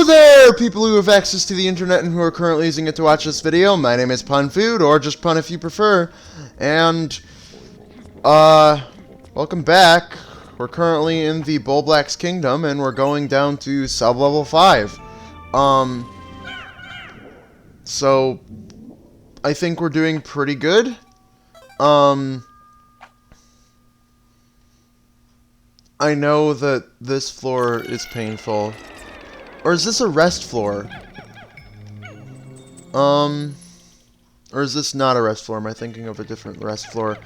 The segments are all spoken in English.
Hello there, people who have access to the internet and who are currently using it to watch this video. My name is PunFood, or just Pun if you prefer. And, welcome back. We're currently in the Bullblack's Kingdom, and we're going down to sub-level 5. So, I think we're doing pretty good. I know that this floor is painful. Or is this a rest floor? Or is this not a rest floor? Am I thinking of a different rest floor?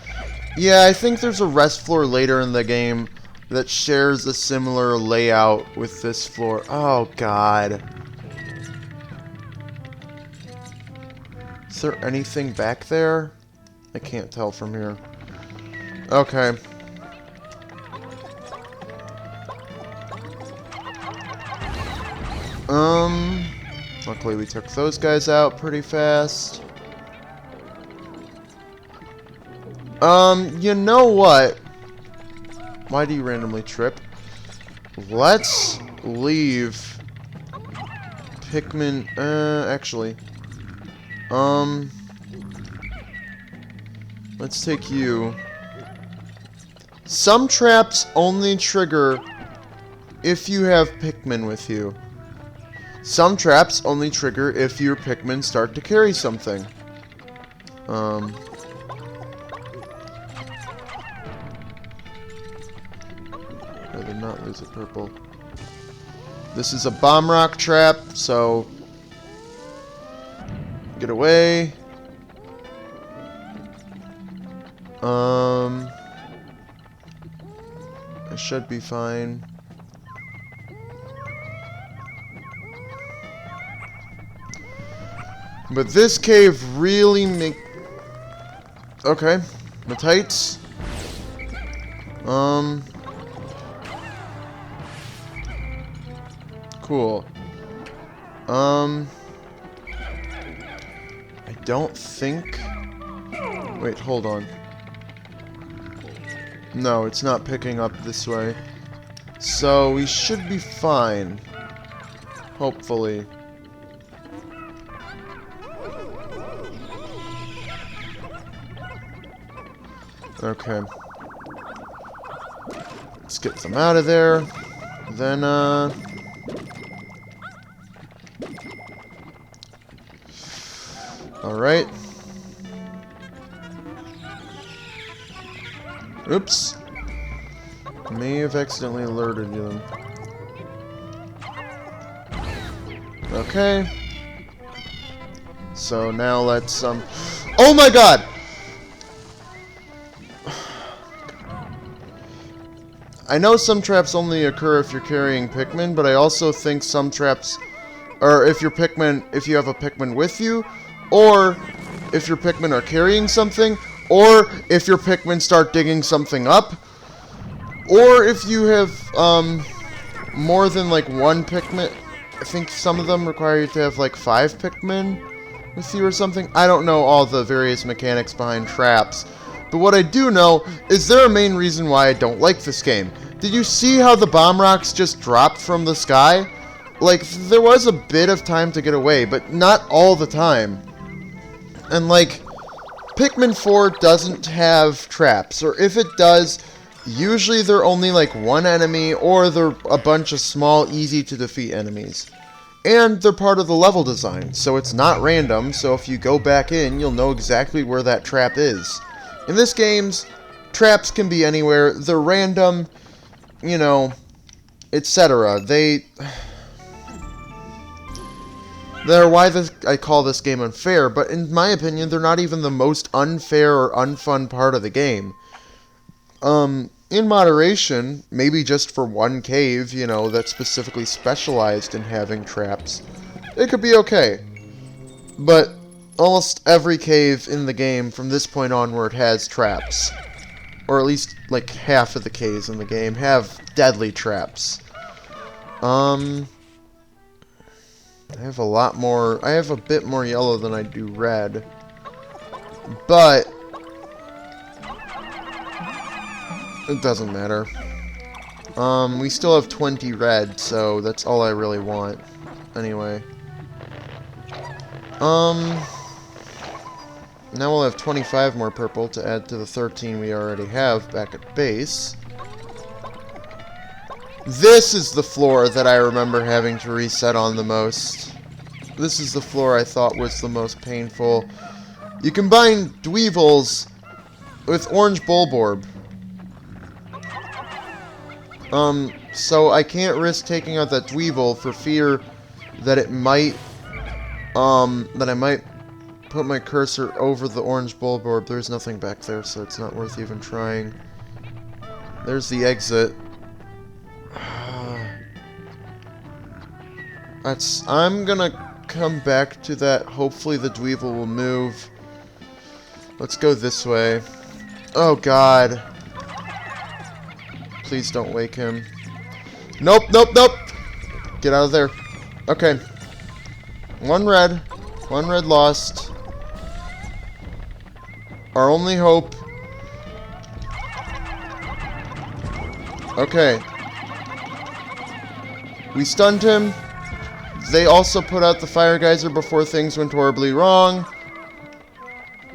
Yeah, I think there's a rest floor later in the game that shares a similar layout with this floor. Oh, God. Is there anything back there? I can't tell from here. Okay. Luckily we took those guys out pretty fast. You know what? Why do you randomly trip? Let's leave Pikmin, actually. Let's take you. Some traps only trigger if you have Pikmin with you. Some traps only trigger if your Pikmin start to carry something. I did not lose a purple. This is a bomb rock trap, so get away. I should be fine. But this cave really Okay. Matites. Cool. I don't think... Wait, hold on. No, it's not picking up this way. So, we should be fine. Hopefully. Okay. Let's get them out of there. Then, alright. Oops. May have accidentally alerted them. Okay. So now let's, Oh my god! I know some traps only occur if you're carrying Pikmin, but I also think some traps, or if you have a Pikmin with you, or if your Pikmin are carrying something, or if your Pikmin start digging something up, or if you have, more than, like, one Pikmin. I think some of them require you to have, like, 5 Pikmin with you or something. I don't know all the various mechanics behind traps. But what I do know is there a main reason why I don't like this game. Did you see how the bomb rocks just dropped from the sky? Like, there was a bit of time to get away, but not all the time. And, like, Pikmin 4 doesn't have traps, or if it does, usually they're only, like, one enemy, or they're a bunch of small, easy-to-defeat enemies. And they're part of the level design, so it's not random, so if you go back in, you'll know exactly where that trap is. In this game's, traps can be anywhere, they're random, you know, etc. They're why I call this game unfair, but in my opinion, they're not even the most unfair or unfun part of the game. In moderation, maybe just for one cave, you know, that's specifically specialized in having traps, it could be okay. But almost every cave in the game from this point onward has traps. Or at least, like, half of the caves in the game have deadly traps. I have a bit more yellow than I do red. But it doesn't matter. We still have 20 red, so that's all I really want. anyway. Now we'll have 25 more purple to add to the 13 we already have back at base. This is the floor that I remember having to reset on the most. This is the floor I thought was the most painful. You combine Dweevils with Orange Bulborb. So I can't risk taking out that Dweevil for fear that it might, that I might put my cursor over the Orange Bulborb. There's nothing back there, so it's not worth even trying. There's the exit. I'm gonna come back to that. Hopefully the Dweevil will move. Let's go this way. Oh god. Please don't wake him. Nope, nope, nope! Get out of there. Okay. One red lost. Our only hope. Okay. We stunned him. They also put out the fire geyser before things went horribly wrong.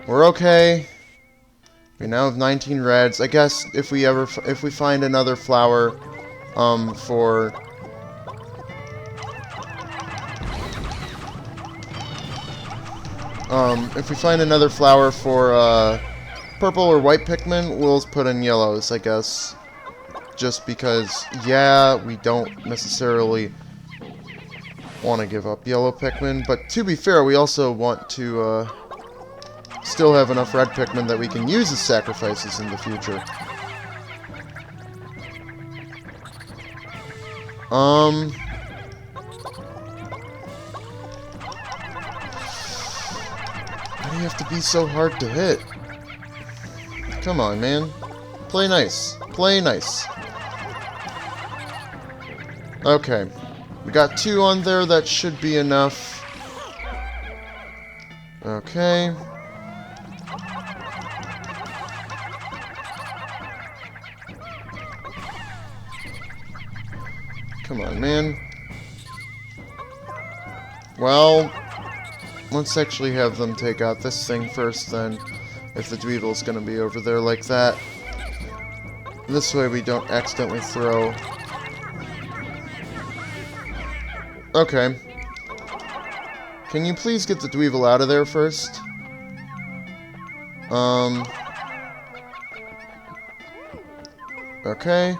We're okay. We now have 19 reds. I guess if we find another flower, if we find another flower for, purple or white Pikmin, we'll put in yellows, I guess. Just because, yeah, we don't necessarily want to give up yellow Pikmin, but to be fair, we also want to, still have enough red Pikmin that we can use as sacrifices in the future. Why do you have to be so hard to hit? Come on, man. Play nice. Play nice. Okay. We got 2 on there. That should be enough. Okay. Come on, man. Well, let's actually have them take out this thing first, then, if the Dweevil's gonna be over there like that. This way we don't accidentally throw. Okay. Can you please get the Dweevil out of there first? Okay.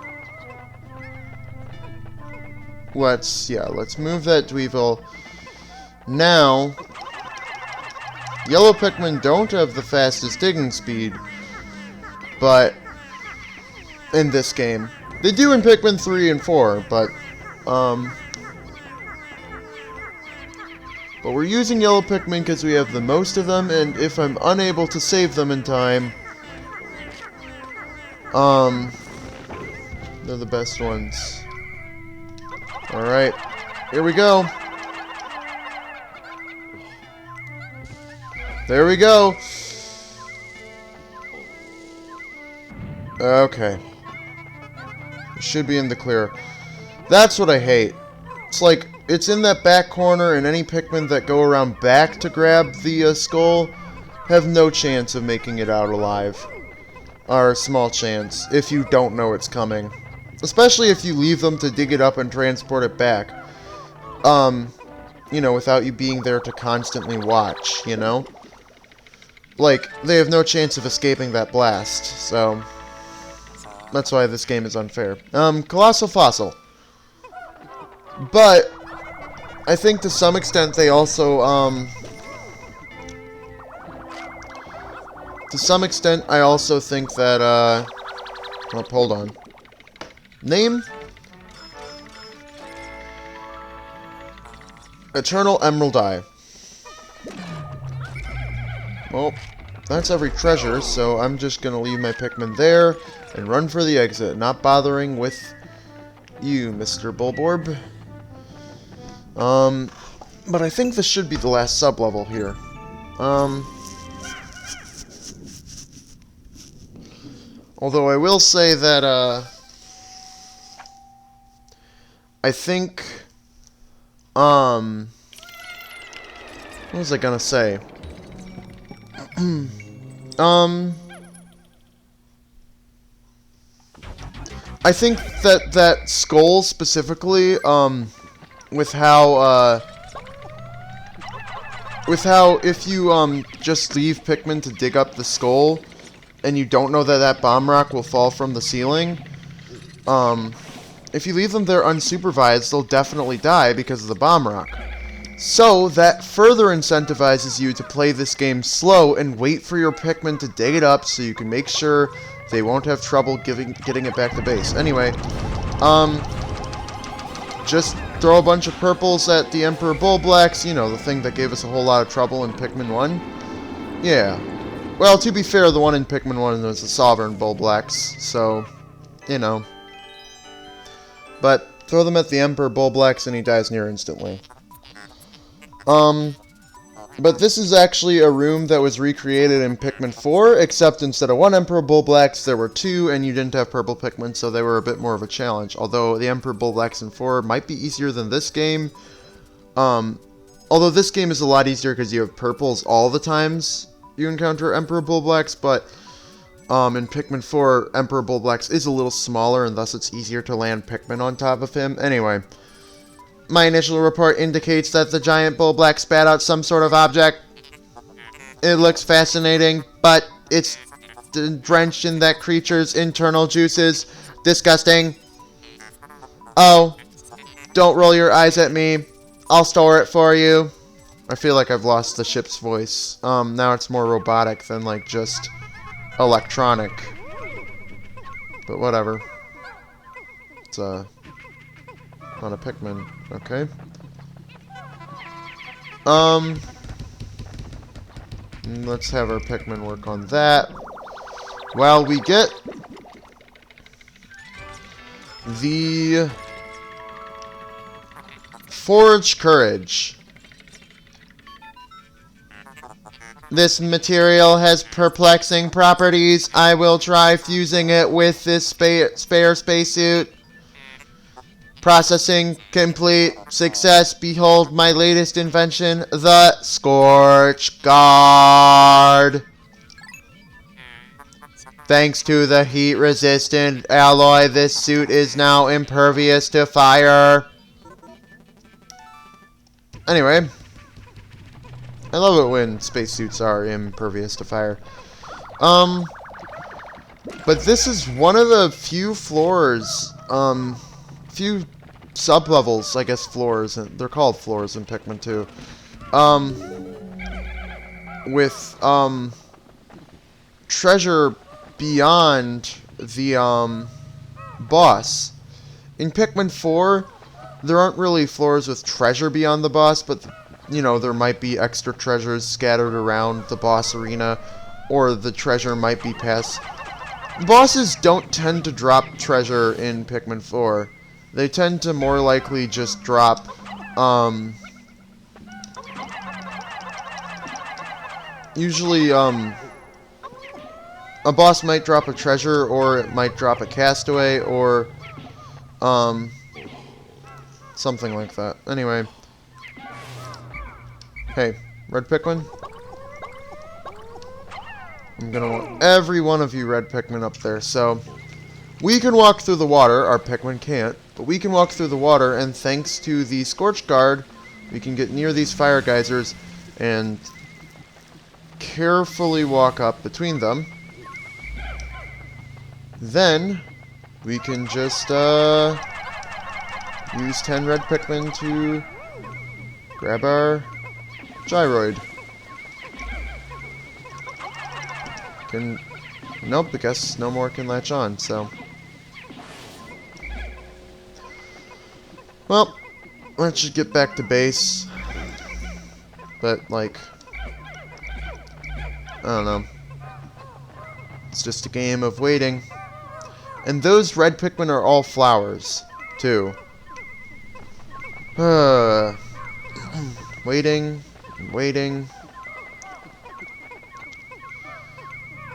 Let's move that Dweevil. Now, yellow Pikmin don't have the fastest digging speed, but in this game. They do in Pikmin 3 and 4, but we're using yellow Pikmin because we have the most of them, and if I'm unable to save them in time, they're the best ones. Alright, here we go. There we go. Okay. Should be in the clear. That's what I hate. It's like, it's in that back corner, and any Pikmin that go around back to grab the skull have no chance of making it out alive. Or a small chance, if you don't know it's coming. Especially if you leave them to dig it up and transport it back. You know, without you being there to constantly watch, you know? Like, they have no chance of escaping that blast, so that's why this game is unfair. Colossal Fossil. But I think to some extent they also, to some extent I also think that, oh, hold on. Name? Eternal Emerald Eye. Well, that's every treasure, so I'm just gonna leave my Pikmin there and run for the exit, not bothering with you, Mr. Bulborb. But I think this should be the last sub-level here. Although I will say that, I think What was I gonna say? I think that skull specifically, with how if you, just leave Pikmin to dig up the skull, and you don't know that that bomb rock will fall from the ceiling, if you leave them there unsupervised, they'll definitely die because of the bomb rock. So, that further incentivizes you to play this game slow and wait for your Pikmin to dig it up so you can make sure they won't have trouble getting it back to base. Anyway, just throw a bunch of purples at the Emperor Bullblacks, you know, the thing that gave us a whole lot of trouble in Pikmin 1. Yeah. Well, to be fair, the one in Pikmin 1 was the Sovereign Bullblacks, so, you know. But throw them at the Emperor Bullblacks and he dies near instantly. But this is actually a room that was recreated in Pikmin 4, except instead of one Emperor Bullblacks, there were two, and you didn't have purple Pikmin, so they were a bit more of a challenge. Although the Emperor Bullblacks in 4 might be easier than this game. Although this game is a lot easier because you have purples all the times you encounter Emperor Bullblacks, but in Pikmin 4, Emperor Bullblacks is a little smaller, and thus it's easier to land Pikmin on top of him. Anyway, my initial report indicates that the giant Bullblack spat out some sort of object. It looks fascinating, but it's drenched in that creature's internal juices. Disgusting. Oh, don't roll your eyes at me. I'll store it for you. I feel like I've lost the ship's voice. Now it's more robotic than, like, just electronic. But whatever. It's, not a Pikmin. Okay. Let's have our Pikmin work on that. While we get the Forge Courage. This material has perplexing properties. I will try fusing it with this spare spacesuit. Processing complete. Success. Behold my latest invention, the Scorch Guard. Thanks to the heat-resistant alloy, this suit is now impervious to fire. Anyway, I love it when spacesuits are impervious to fire. But this is one of the few floors, few sub-levels, I guess, floors, and they're called floors in Pikmin 2, with, treasure beyond the, boss. In Pikmin 4, there aren't really floors with treasure beyond the boss, but, you know, there might be extra treasures scattered around the boss arena, or the treasure might be past. Bosses don't tend to drop treasure in Pikmin 4. They tend to more likely just drop, usually, a boss might drop a treasure, or it might drop a castaway, or, something like that. Anyway. Hey, Red Pikmin? I'm gonna want every one of you Red Pikmin up there, so we can walk through the water. Our Pikmin can't, but we can walk through the water, and thanks to the Scorch Guard, we can get near these fire geysers and carefully walk up between them. Then we can just use 10 Red Pikmin to grab our gyroid. Nope, I guess no more can latch on, so. Well, let's just get back to base. But, like, I don't know. It's just a game of waiting. And those Red Pikmin are all flowers, too. Waiting, waiting.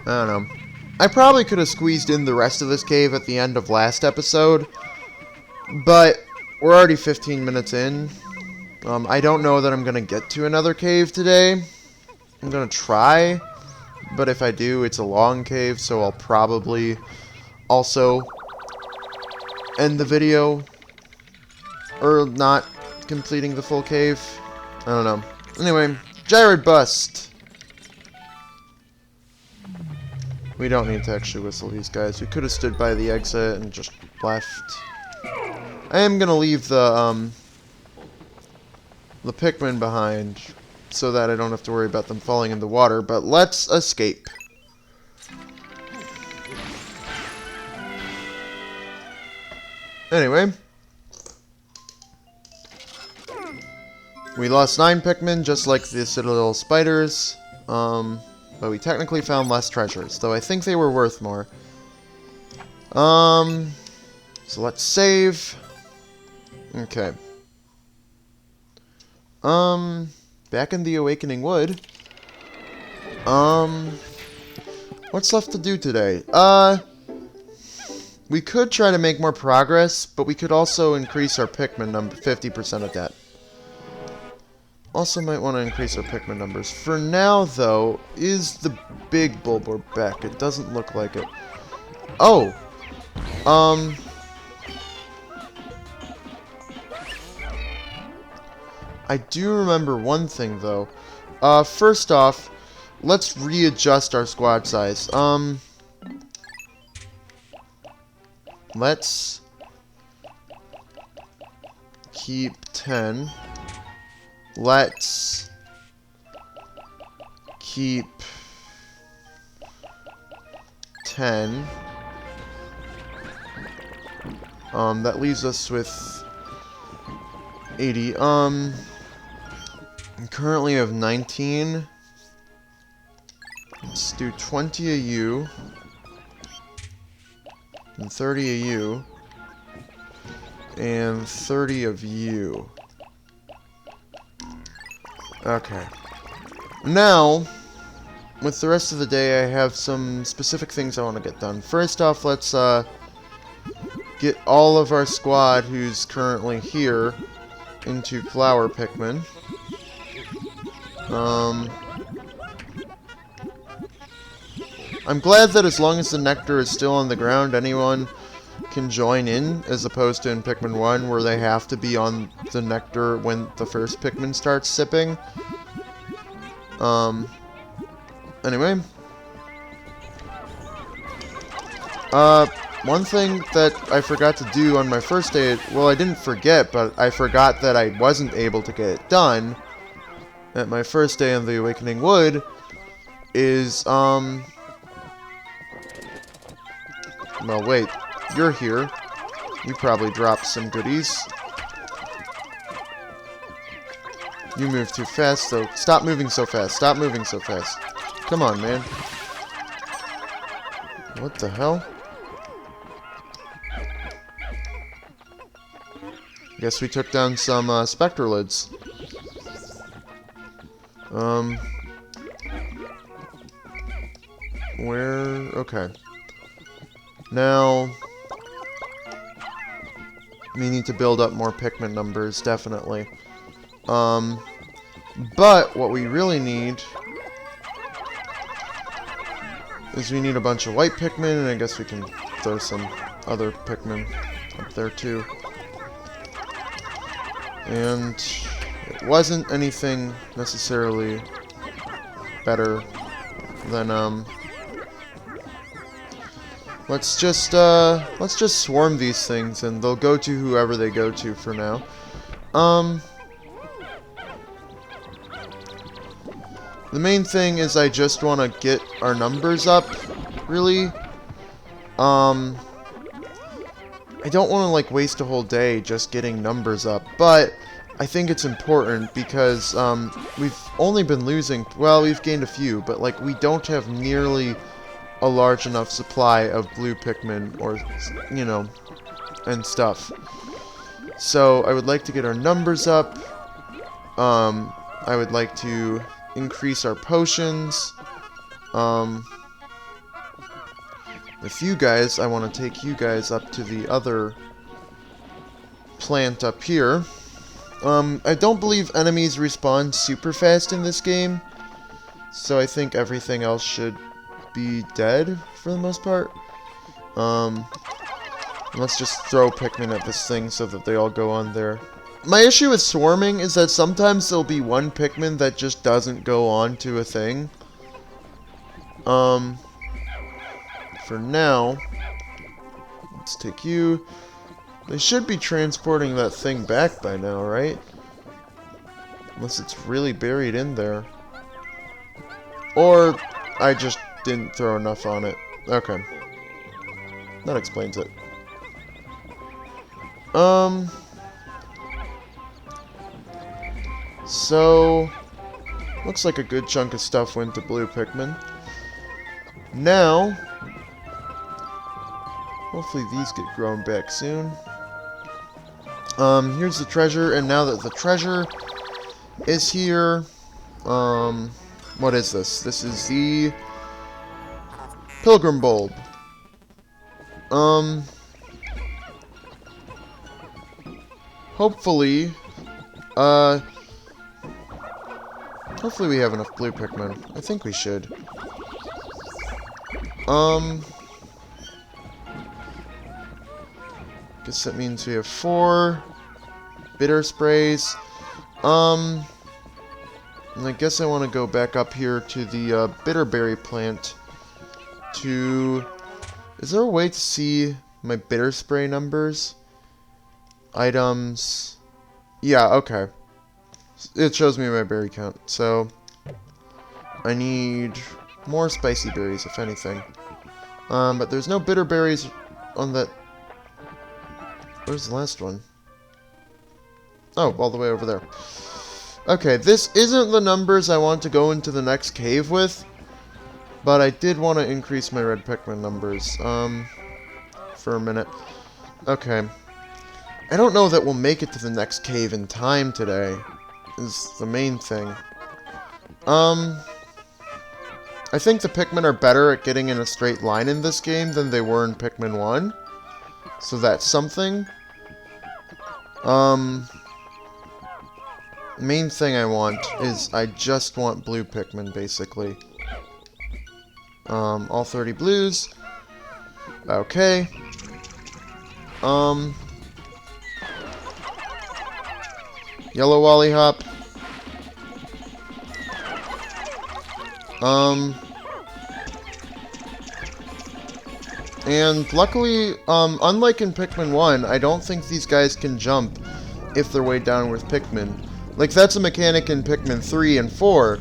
I don't know. I probably could have squeezed in the rest of this cave at the end of last episode, but we're already 15 minutes in, I don't know that I'm going to get to another cave today. I'm going to try, but if I do, it's a long cave, so I'll probably also end the video, or not completing the full cave. I don't know. Anyway, gyroid bust. We don't need to actually whistle these guys. We could have stood by the exit and just left. I am gonna leave the Pikmin behind so that I don't have to worry about them falling in the water, but let's escape. Anyway, we lost 9 Pikmin, just like the Citadel spiders, but we technically found less treasures, though I think they were worth more. So let's save. Okay. Back in the Awakening Wood. What's left to do today? We could try to make more progress, but we could also increase our Pikmin number 50% of that. Also might want to increase our Pikmin numbers. For now, though, is the big Bulbor back? It doesn't look like it. Oh! I do remember one thing, though. First off, let's readjust our squad size. Let's keep 10. Let's keep 10. That leaves us with 80. I currently have 19. Let's do 20 of you. And 30 of you. And 30 of you. Okay. Now, with the rest of the day, I have some specific things I want to get done. First off, let's get all of our squad who's currently here into flower Pikmin. I'm glad that as long as the nectar is still on the ground, anyone can join in, as opposed to in Pikmin 1, where they have to be on the nectar when the first Pikmin starts sipping. Anyway. One thing that I forgot to do on my first day, well, I didn't forget, but I forgot that I wasn't able to get it done at my first day on the Awakening Wood, is, well, wait, you're here. You probably dropped some goodies. You move too fast, though. Stop moving so fast. Stop moving so fast. Come on, man. What the hell? Guess we took down some Spectralids. Where? Okay. Now, we need to build up more Pikmin numbers, definitely. But what we really need is we need a bunch of white Pikmin, and I guess we can throw some other Pikmin up there too. And it wasn't anything necessarily better than let's just swarm these things, and they'll go to whoever they go to for now. The main thing is I just want to get our numbers up, really. I don't want to, like, waste a whole day just getting numbers up, but I think it's important because, we've only been losing, well, we've gained a few, but, like, we don't have nearly a large enough supply of blue Pikmin, or, you know, and stuff. So, I would like to get our numbers up. I would like to increase our potions. With you guys, I want to take you guys up to the other plant up here. I don't believe enemies respawn super fast in this game, so I think everything else should be dead for the most part. Let's just throw Pikmin at this thing so that they all go on there. My issue with swarming is that sometimes there'll be one Pikmin that just doesn't go on to a thing. For now, let's take you. They should be transporting that thing back by now, right? Unless it's really buried in there. Or I just didn't throw enough on it. Okay. That explains it. So, looks like a good chunk of stuff went to blue Pikmin. Now, hopefully these get grown back soon. Here's the treasure, and now that the treasure is here, what is this? This is the Pilgrim Bulb. Hopefully, hopefully we have enough blue Pikmin. I think we should. Guess that means we have 4 bitter sprays. And I guess I want to go back up here to the bitterberry plant to... Is there a way to see my bitter spray numbers? Items. Yeah, okay. It shows me my berry count. So, I need more spicy berries, if anything. But there's no bitter berries on that... Where's the last one? Oh, all the way over there. Okay, this isn't the numbers I want to go into the next cave with, but I did want to increase my red Pikmin numbers, for a minute. Okay. I don't know that we'll make it to the next cave in time today, is the main thing. I think the Pikmin are better at getting in a straight line in this game than they were in Pikmin 1, so that's something. Main thing I want is I just want blue Pikmin, basically. All 30 blues. Okay. Yellow Wallyhop. And luckily, unlike in Pikmin 1, I don't think these guys can jump if they're way down with Pikmin. Like, that's a mechanic in Pikmin 3 and 4,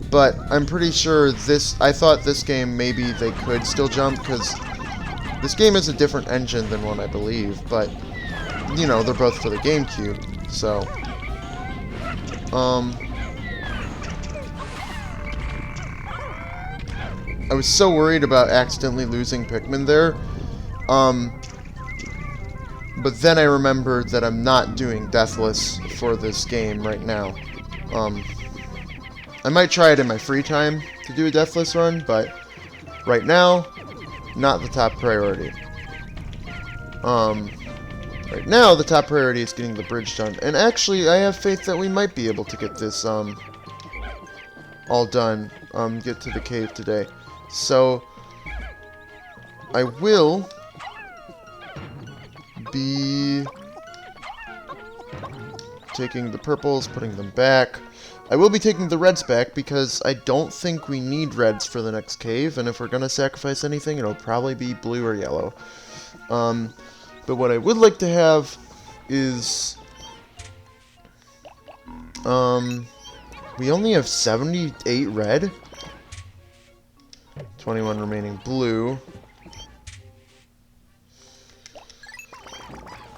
but I'm pretty sure I thought this game maybe they could still jump, because this game is a different engine than one, I believe, but, you know, they're both for the GameCube, so, I was so worried about accidentally losing Pikmin there, but then I remembered that I'm not doing Deathless for this game right now. I might try it in my free time to do a Deathless run, but right now, not the top priority. Right now, the top priority is getting the bridge done. And actually, I have faith that we might be able to get this, all done, get to the cave today. So, I will be taking the purples, putting them back. I will be taking the reds back because I don't think we need reds for the next cave, and if we're gonna sacrifice anything, it'll probably be blue or yellow. But what I would like to have is, we only have 78 red, 21 remaining blue.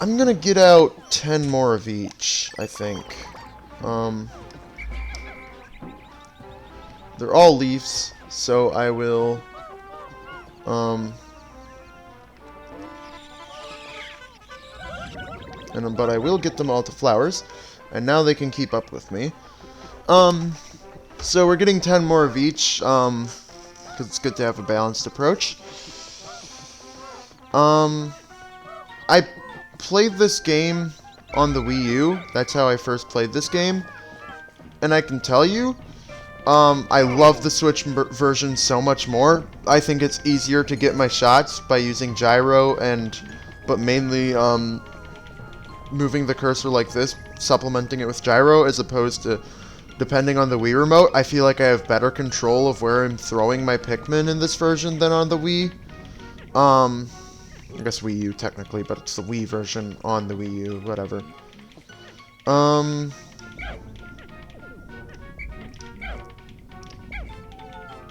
I'm gonna get out 10 more of each, I think. They're all leaves, so I will, but I will get them all to flowers, and now they can keep up with me. So we're getting 10 more of each, because it's good to have a balanced approach. I played this game on the Wii U. That's how I first played this game. And I can tell you, I love the Switch version so much more. I think it's easier to get my shots by using gyro but mainly moving the cursor like this, supplementing it with gyro, as opposed to depending on the Wii remote. I feel like I have better control of where I'm throwing my Pikmin in this version than on the Wii. I guess Wii U technically, but it's the Wii version on the Wii U, whatever.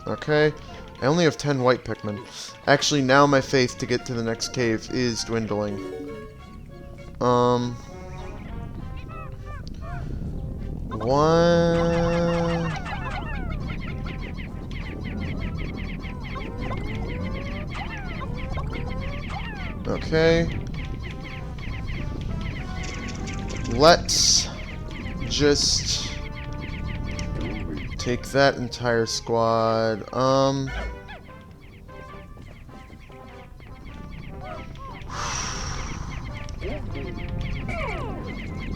Okay, I only have 10 white Pikmin. Actually, now my faith to get to the next cave is dwindling. One... Okay. Let's just take that entire squad.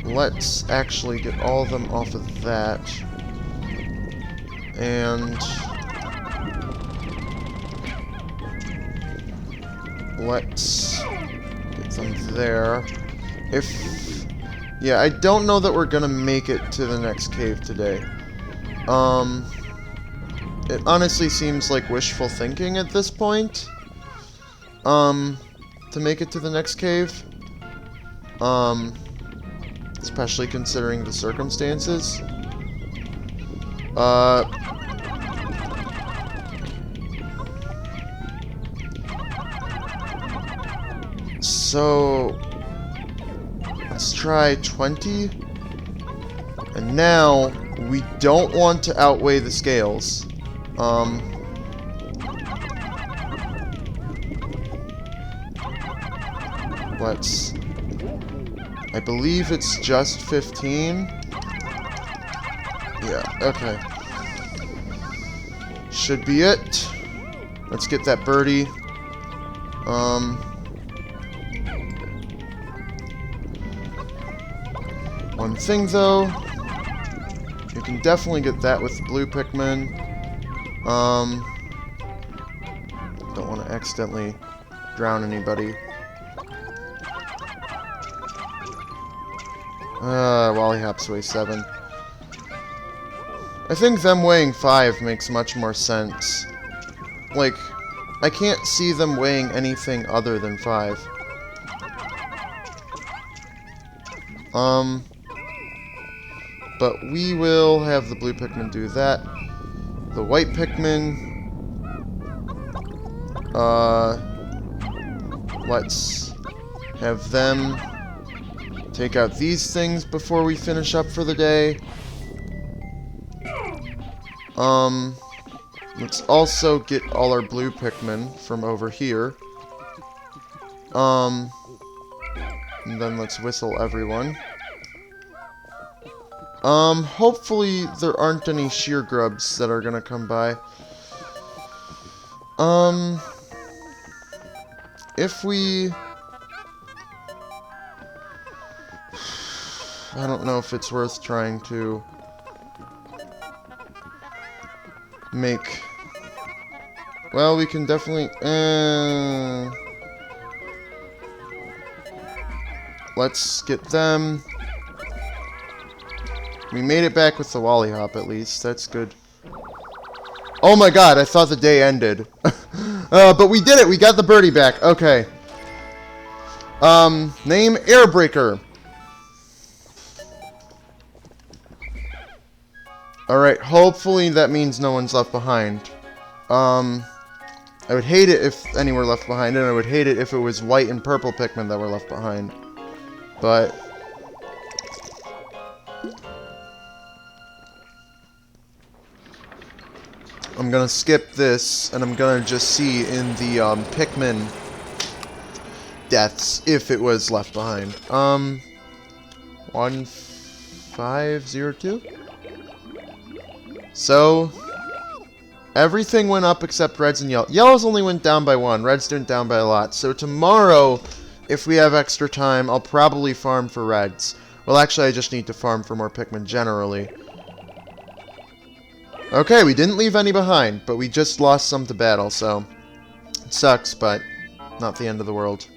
Let's actually get all of them off of that. And let's get them there. Yeah, I don't know that we're gonna make it to the next cave today. It honestly seems like wishful thinking at this point. To make it to the next cave. Especially considering the circumstances. So let's try 20. And now we don't want to outweigh the scales. Let's... I believe it's just 15. Yeah, okay. Should be it. Let's get that birdie. One thing though, you can definitely get that with the blue Pikmin. Don't want to accidentally drown anybody. Wallyhops weigh 7. I think them weighing 5 makes much more sense. Like, I can't see them weighing anything other than 5. But we will have the blue Pikmin do that. The white Pikmin... let's have them take out these things before we finish up for the day. Let's also get all our blue Pikmin from over here. And then let's whistle everyone. Hopefully there aren't any shear grubs that are gonna come by. If we... I don't know if it's worth trying to make... Well, we can definitely... Let's get them. We made it back with the Wallyhop, at least. That's good. Oh my god, I thought the day ended. But we did it! We got the birdie back. Okay. Name Airbreaker. Alright, hopefully that means no one's left behind. I would hate it if any were left behind, and I would hate it if it was white and purple Pikmin that were left behind. But... I'm gonna skip this, and I'm gonna just see in the, Pikmin deaths if it was left behind. 1502? So, everything went up except reds and yellow. Yellows only went down by 1. Reds went down by a lot. So tomorrow, if we have extra time, I'll probably farm for reds. Well, actually, I just need to farm for more Pikmin generally. Okay, we didn't leave any behind, but we just lost some to battle, so it sucks, but not the end of the world.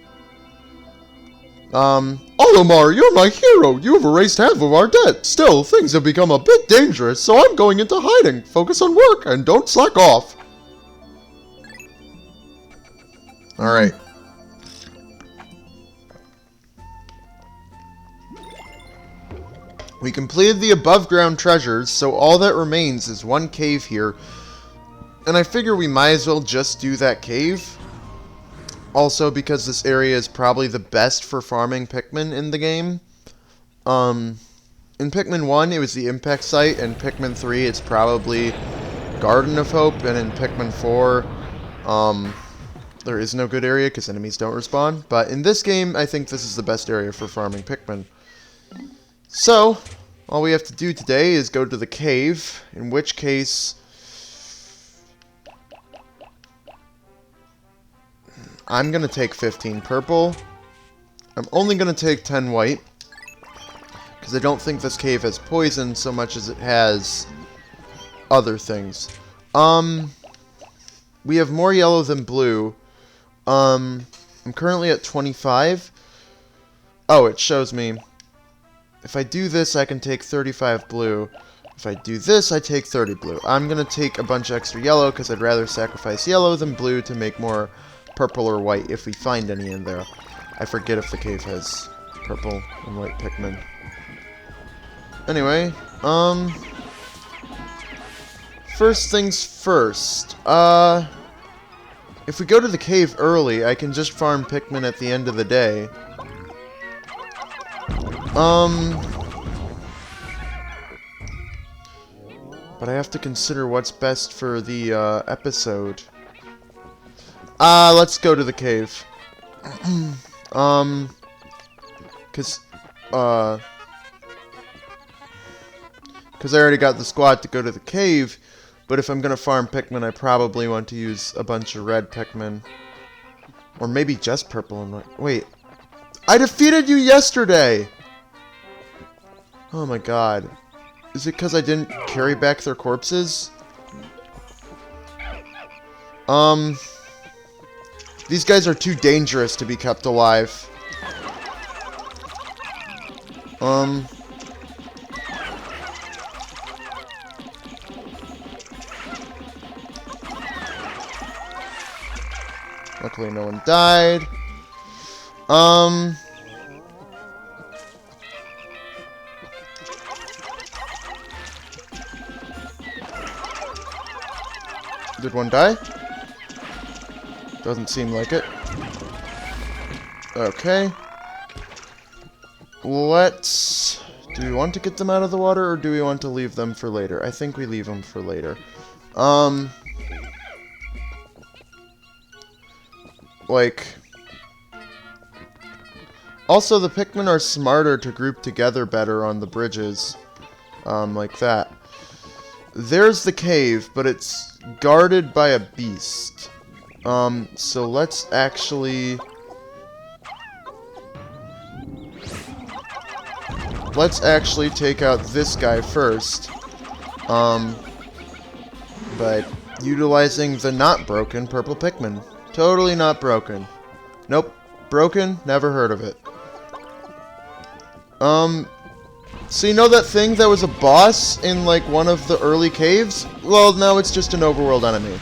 Olimar, you're my hero! You've erased half of our debt! Still, things have become a bit dangerous, so I'm going into hiding. Focus on work, and don't slack off! Alright. We completed the above-ground treasures, so all that remains is one cave here. And I figure we might as well just do that cave. Also, because this area is probably the best for farming Pikmin in the game. In Pikmin 1, it was the impact site, and Pikmin 3, it's probably Garden of Hope, and in Pikmin 4, there is no good area because enemies don't respawn. But in this game, I think this is the best area for farming Pikmin. So, all we have to do today is go to the cave, in which case I'm going to take 15 purple. I'm only going to take 10 white, because I don't think this cave has poison so much as it has other things. We have more yellow than blue. I'm currently at 25. Oh, it shows me. If I do this, I can take 35 blue. If I do this, I take 30 blue. I'm going to take a bunch of extra yellow, because I'd rather sacrifice yellow than blue to make more purple or white if we find any in there. I forget if the cave has purple and white Pikmin. Anyway, first things first. If we go to the cave early, I can just farm Pikmin at the end of the day. But I have to consider what's best for the episode. Let's go to the cave. Because I already got the squad to go to the cave, but if I'm gonna farm Pikmin, I probably want to use a bunch of red Pikmin. Or maybe just purple and white. Wait. I defeated you yesterday! Oh my god. Is it because I didn't carry back their corpses? These guys are too dangerous to be kept alive. Luckily no one died. Did one die? Doesn't seem like it. Okay. Let's... Do we want to get them out of the water, or do we want to leave them for later? I think we leave them for later. Like... Also, the Pikmin are smarter to group together better on the bridges. Like that. There's the cave, but it's guarded by a beast. So let's actually... Let's actually take out this guy first. But utilizing the not broken purple Pikmin. Totally not broken. Nope. Broken? Never heard of it. So you know that thing that was a boss in, like, one of the early caves? Well, now it's just an overworld enemy.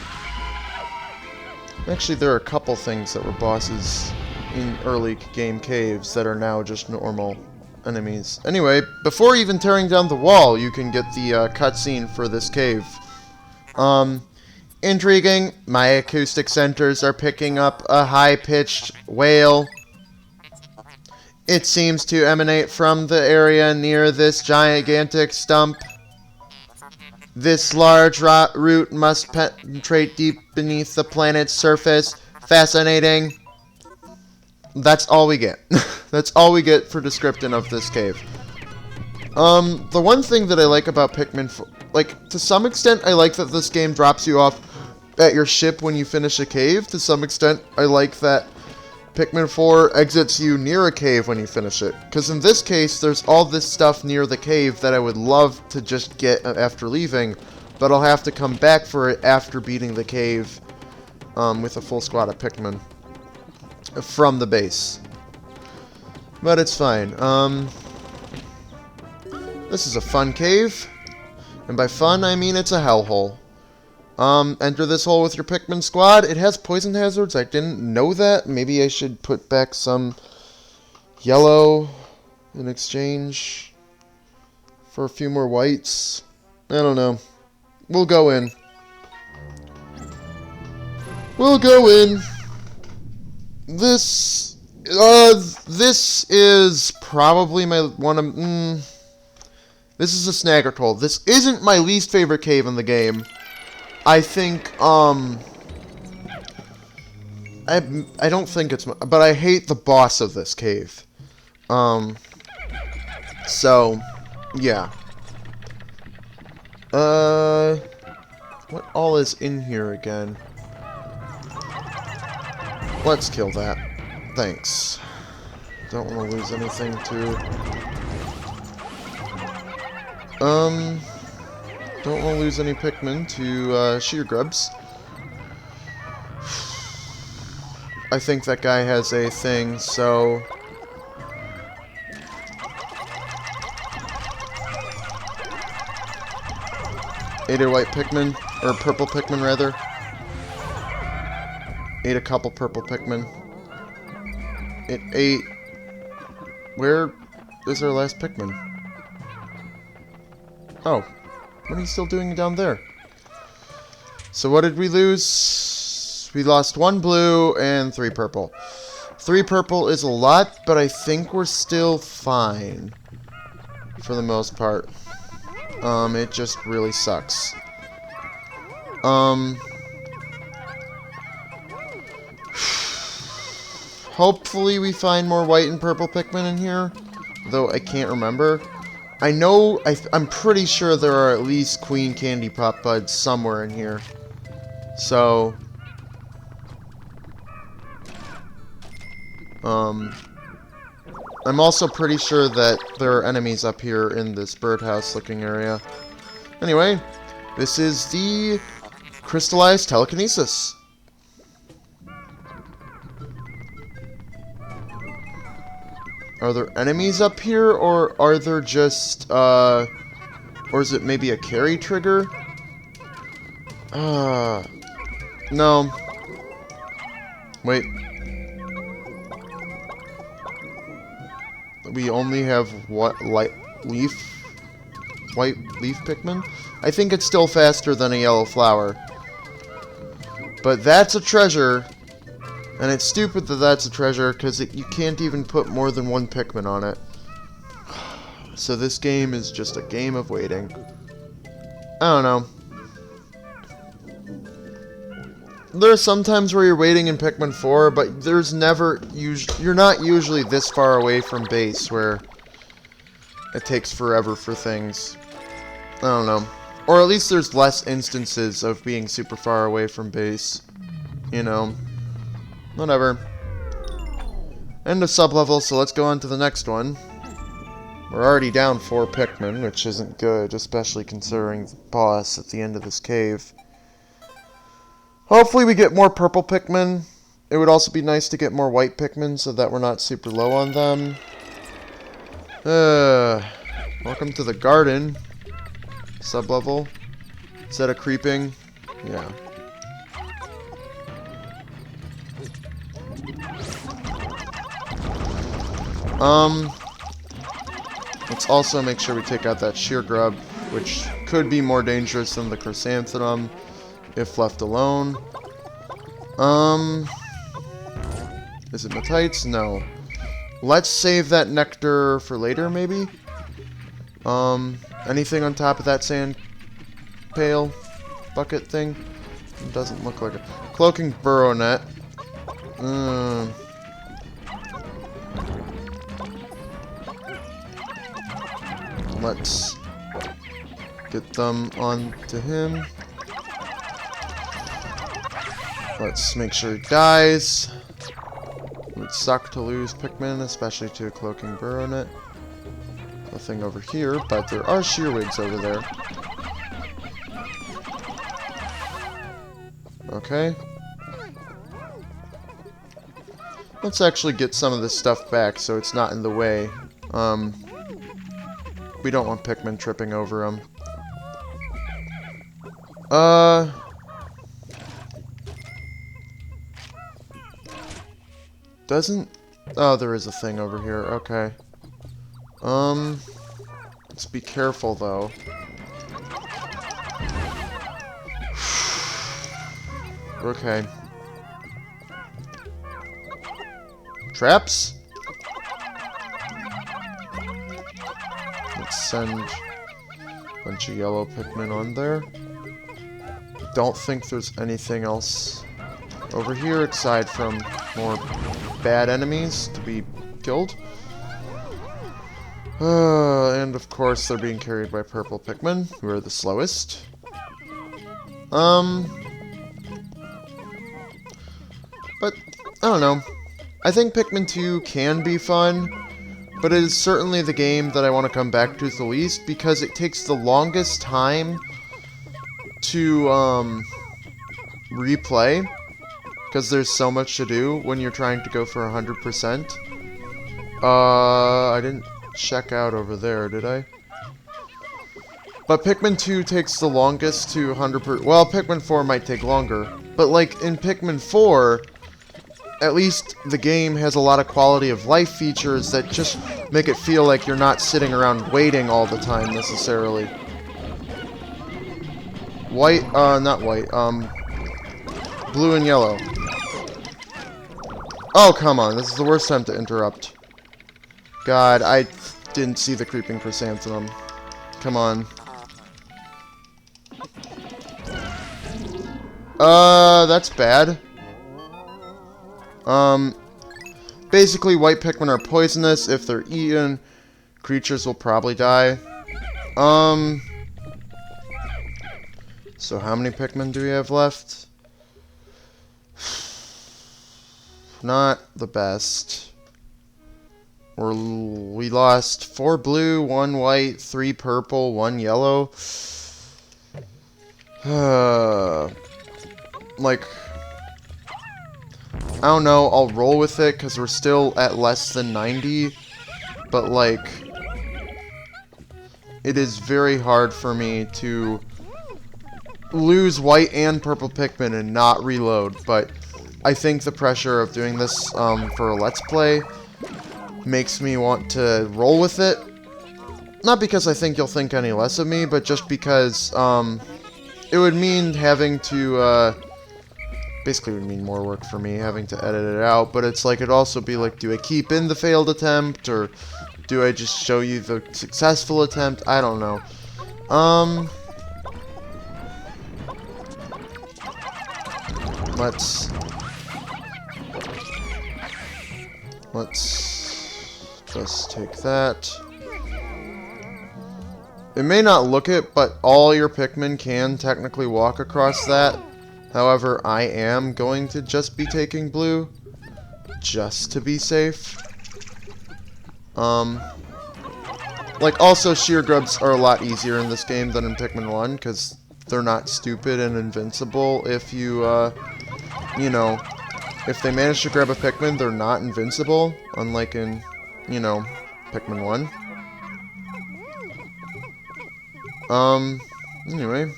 Actually, there are a couple things that were bosses in early game caves that are now just normal enemies. Anyway, before even tearing down the wall, you can get the cutscene for this cave. Intriguing. My acoustic centers are picking up a high-pitched wail. It seems to emanate from the area near this gigantic stump. This large root must penetrate deep beneath the planet's surface. Fascinating. That's all we get. That's all we get for description of this cave. The one thing that I like about Pikmin, like, to some extent, I like that this game drops you off at your ship when you finish a cave. To some extent, I like that Pikmin 4 exits you near a cave when you finish it. Because in this case, there's all this stuff near the cave that I would love to just get after leaving, but I'll have to come back for it after beating the cave with a full squad of Pikmin from the base. But it's fine. This is a fun cave. And by fun, I mean it's a hellhole. Enter this hole with your Pikmin squad. It has poison hazards. I didn't know that. Maybe I should put back some yellow in exchange for a few more whites. I don't know. We'll go in. We'll go in. This is probably my one of... this is a Snaggart hole. This isn't my least favorite cave in the game. I think, I don't think it's... But I hate the boss of this cave. So, yeah. What all is in here again? Let's kill that. Thanks. Don't want to lose anything too. Don't want to lose any Pikmin to sheer grubs. I think that guy has a thing, so... Ate a white Pikmin, or purple Pikmin rather. Ate a couple purple Pikmin. It ate... Where is our last Pikmin? Oh. What are you still doing down there? So what did we lose? We lost 1 blue and 3 purple. 3 purple is a lot, but I think we're still fine. For the most part. It just really sucks. Hopefully we find more white and purple Pikmin in here. Though I can't remember. I know, I'm pretty sure there are at least Queen Candy Pop Buds somewhere in here. So... I'm also pretty sure that there are enemies up here in this birdhouse looking area. Anyway, this is the crystallized telekinesis. Are there enemies up here, or are there just, or is it maybe a carry trigger? No. Wait. We only have what, white leaf Pikmin? I think it's still faster than a yellow flower. But that's a treasure. And it's stupid that that's a treasure, because you can't even put more than 1 Pikmin on it. So this game is just a game of waiting. I don't know. There are some times where you're waiting in Pikmin 4, but there's never... You're not usually this far away from base, where it takes forever for things. I don't know. Or at least there's less instances of being super far away from base. You know. Whatever. End of sub-level, so let's go on to the next one. We're already down 4 Pikmin, which isn't good, especially considering the boss at the end of this cave. Hopefully we get more purple Pikmin. It would also be nice to get more white Pikmin so that we're not super low on them. Welcome to the garden. Sub-level. Is that a creeping? Yeah. Let's also make sure we take out that sheer grub, which could be more dangerous than the chrysanthemum if left alone. Is it Matites? No. Let's save that nectar for later, maybe? Anything on top of that sand pail bucket thing? It doesn't look like it. Cloaking burrow net. Let's get them onto him. Let's make sure he dies. It would suck to lose Pikmin, especially to a Cloaking Burrow Net. Nothing over here, but there are Shearwigs over there. Okay. Let's actually get some of this stuff back so it's not in the way. We don't want Pikmin tripping over them. Doesn't... Oh, there is a thing over here. Okay. Let's be careful, though. Okay. Traps? Let's send a bunch of yellow Pikmin on there. Don't think there's anything else over here aside from more bad enemies to be killed. And of course they're being carried by purple Pikmin, who are the slowest. But, I don't know. I think Pikmin 2 can be fun, but it is certainly the game that I want to come back to the least, because it takes the longest time to, replay, because there's so much to do when you're trying to go for 100%. I didn't check out over there, did I? But Pikmin 2 takes the longest to 100%. Well, Pikmin 4 might take longer, but like in Pikmin 4, at least the game has a lot of quality of life features that just make it feel like you're not sitting around waiting all the time necessarily. White, not white, blue and yellow. Oh, come on, this is the worst time to interrupt. God, I didn't see the creeping chrysanthemum. Come on. That's bad. Basically, white Pikmin are poisonous. If they're eaten, creatures will probably die. So how many Pikmin do we have left? Not the best. We lost 4 blue, 1 white, 3 purple, 1 yellow. Like, I don't know, I'll roll with it because we're still at less than 90. But like, it is very hard for me to lose white and purple Pikmin and not reload. But I think the pressure of doing this for a Let's Play makes me want to roll with it. Not because I think you'll think any less of me, but just because it would mean having to, basically it would mean more work for me, having to edit it out, but it's like, it'd also be like, do I keep in the failed attempt, or do I just show you the successful attempt? I don't know. Let's just take that. It may not look it, but all your Pikmin can technically walk across that. However, I am going to just be taking blue, just to be safe. Like, also, sheer grubs are a lot easier in this game than in Pikmin 1, because they're not stupid and invincible. If you, you know, if they manage to grab a Pikmin, they're not invincible, unlike in, you know, Pikmin 1. Anyway,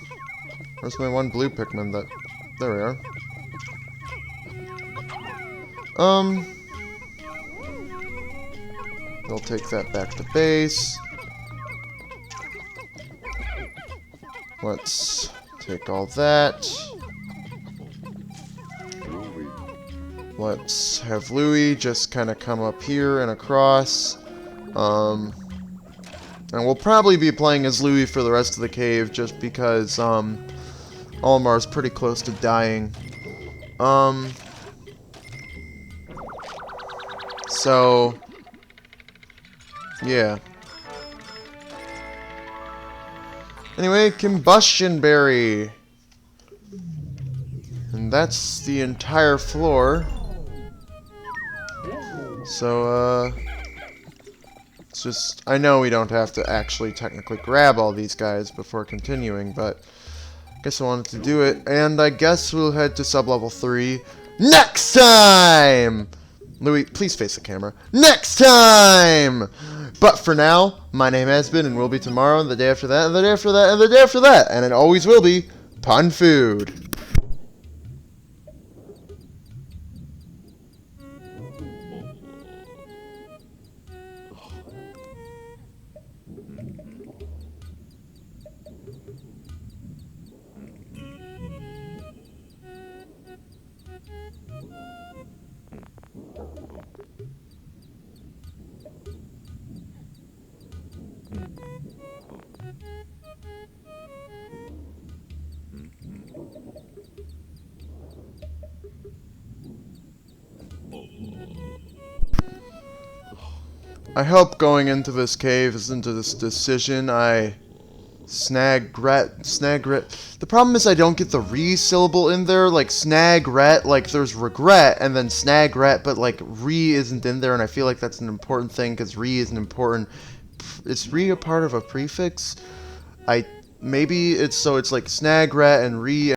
where's my 1 blue Pikmin that... There we are. They'll take that back to base. Let's take all that. Let's have Louie just kind of come up here and across. And we'll probably be playing as Louie for the rest of the cave, just because, Olmar's pretty close to dying. So, yeah. Anyway, Combustion Berry. And that's the entire floor. So, it's just, I know we don't have to actually technically grab all these guys before continuing, but I guess I wanted to do it, and I guess we'll head to sub-level 3 next time! Louis, please face the camera. Next time! But for now, my name has been, and will be tomorrow, and the day after that, and the day after that, and the day after that, and it always will be, Pun Food. I hope going into this cave isn't this decision I snagret. The problem is I don't get the re syllable in there, like snagret, like there's regret and then snagret, but like re isn't in there, and I feel like that's an important thing because re is an important. Is re a part of a prefix? Maybe it's so it's like snagret and re.